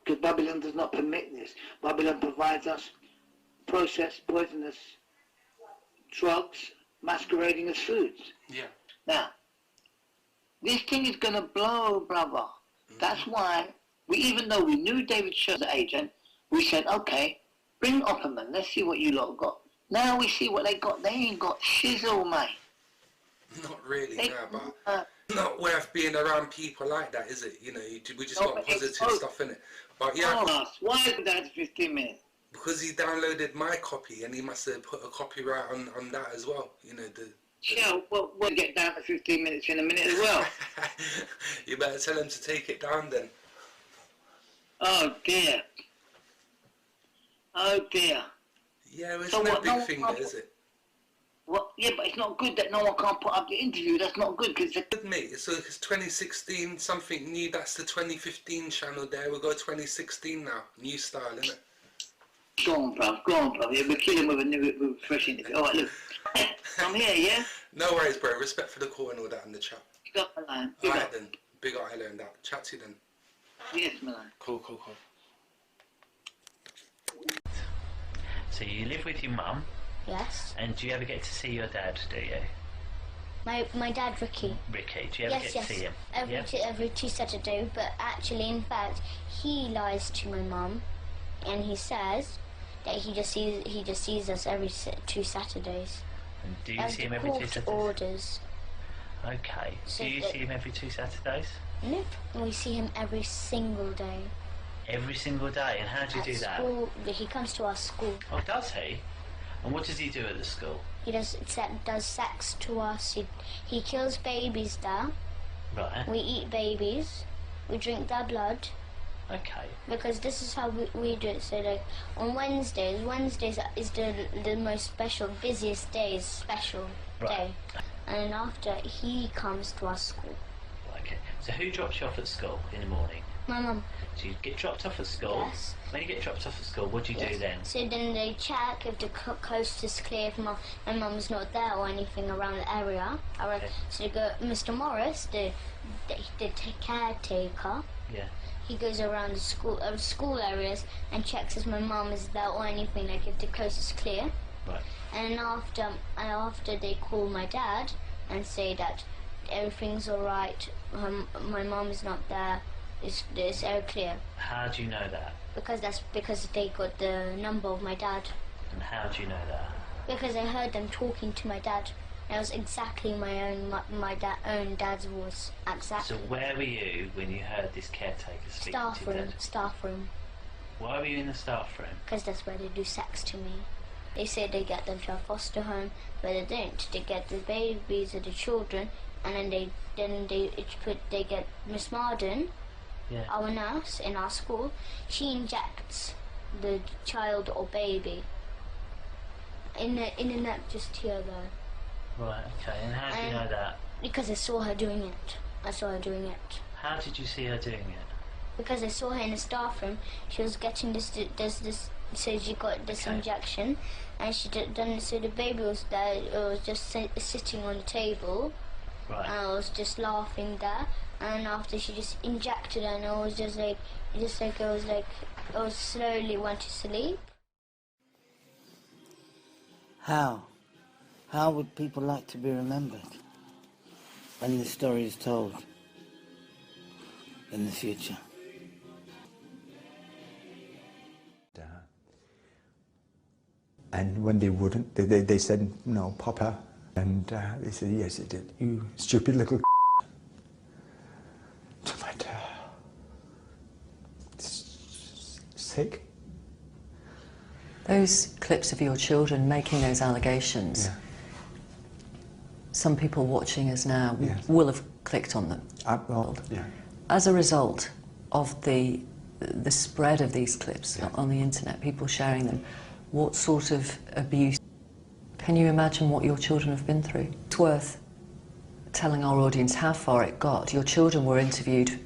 Because Babylon does not permit this. Babylon provides us processed poisonous drugs masquerading as foods. Yeah. Now, this thing is going to blow, brother. That's why, even though we knew David Shirter's agent, we said, okay, bring Opperman, let's see what you lot got. Now we see what they got. They ain't got shizzle, mate. Not really, no, but not worth being around people like that, is it? You know, we just got positive stuff in it. But yeah. Why is that 15 minutes? Because he downloaded my copy and he must have put a copyright on that as well. You know, Yeah, we'll get down to 15 minutes in a minute as well. You better tell him to take it down then. Oh dear. Yeah, it's no big thing there, is it? Well, yeah, but it's not good that no one can't put up the interview. That's not good because mate, so it's 2016, something new. That's the 2015 channel there. We'll go 2016 now. New style, innit? Go on, bruv. Yeah, we're killing with a new, fresh interview. All right, look. I'm here, yeah? No worries, bro. Respect for the call and all that in the chat. You got the line. Alright then. Big up, hello and that. Chat to you then. Yes, man. Cool, cool, cool. So you live with your mum, Yes. and do you ever get to see your dad, do you? My dad, Ricky. Ricky, do you ever Yes, get to see him? every two Saturdays, but actually, in fact, he lies to my mum, and he says that he just sees us every two Saturdays. And do you see him every 2 Saturdays? Orders. Okay. So do you see him every 2 Saturdays? No, we see him every single day. Every single day, and how do you do that? School, he comes to our school. Oh, does he? And what does he do at the school? He does sex to us. He kills babies there. Right. We eat babies. We drink their blood. Okay. Because this is how we do it. So like on Wednesdays is the most special, busiest day, special day. And after he comes to our school. Okay. So who drops you off at school in the morning? My mum. So you get dropped off at school. Yes. When you get dropped off at school, what do you do then? So then they check if the coast is clear, if my mum's not there or anything around the area. Okay. So they go, Mr. Morris, the caretaker. Yeah. He goes around the school areas and checks if my mum is there or anything, like if the coast is clear. Right. And after they call my dad and say that everything's all right, my mum is not there. It's all clear. How do you know that? Because they got the number of my dad. And how do you know that? Because I heard them talking to my dad. It was exactly my own dad's voice. Exactly. So where were you when you heard this caretaker speak to your dad? Staff room. Why were you in the staff room? Because that's where they do sex to me. They say they get them to a foster home, but they don't. They get the babies or the children, and then they get Miss Marden. Yeah. Our nurse in our school, she injects the child or baby in the neck just here though. Right, okay. And how do you know that? Because I saw her doing it. How did you see her doing it? Because I saw her in the staff room. She was getting this. So she got this injection, and she done. So the baby was there. It was just sitting on the table. Right. And I was just laughing there. And after she just injected her, and I was I was slowly went to sleep. How would people like to be remembered when the story is told in the future? And when they wouldn't, they said, "No, Papa." And they said, "Yes, it did. You stupid little." But sick. Those clips of your children making those allegations. Yeah. Some people watching us now will have clicked on them. Yeah. As a result of the spread of these clips on the internet, people sharing them, what sort of abuse? Can you imagine what your children have been through? It's worth telling our audience how far it got. Your children were interviewed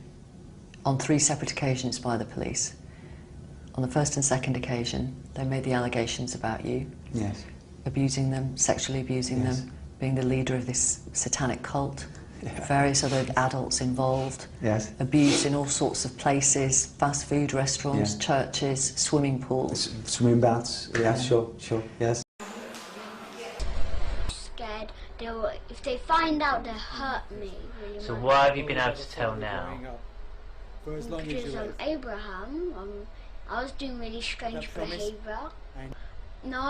on 3 separate occasions by the police. On the first and second occasion, they made the allegations about you. Yes. Abusing them, sexually abusing them, being the leader of this satanic cult. Yeah. Various other adults involved. Yes. Abuse in all sorts of places, fast food restaurants, churches, swimming pools. Swimming baths, sure, yes. Scared. If they find out, they hurt me. Really So much. why have you been able to tell now? Because Abraham, I was doing really strange behaviour. No.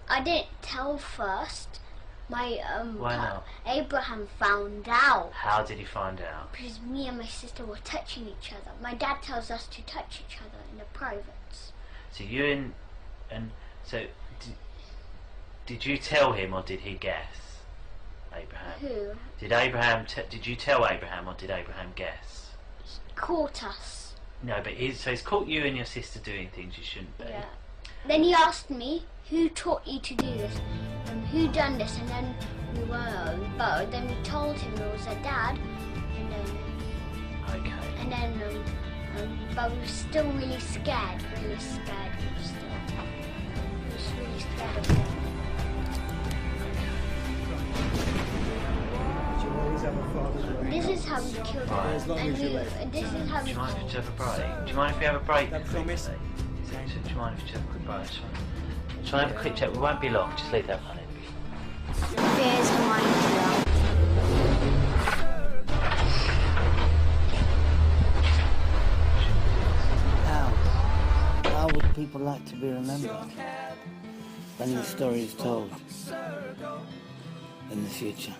I didn't tell first. Why not? Abraham found out. How did he find out? Because me and my sister were touching each other. My dad tells us to touch each other in the privates. So did you tell him or did he guess? Abraham. Who? Did you tell Abraham or did Abraham guess? He caught us. No, but he's caught you and your sister doing things you shouldn't be. Yeah. Then he asked me, who taught you to do this? Who done this? And then but then we told him it was our dad. And then. Okay. And then, but we were still really scared. We were just really scared of him. This is how we killed them. As long as you live. And this is how Do we you mind if we have a break? Do you mind if we have a break? Do you mind if we have a quick break? Shall I have a quick chat? We won't be long, just leave that running. Fears are mind killer. How would people like to be remembered when the story is told in the future?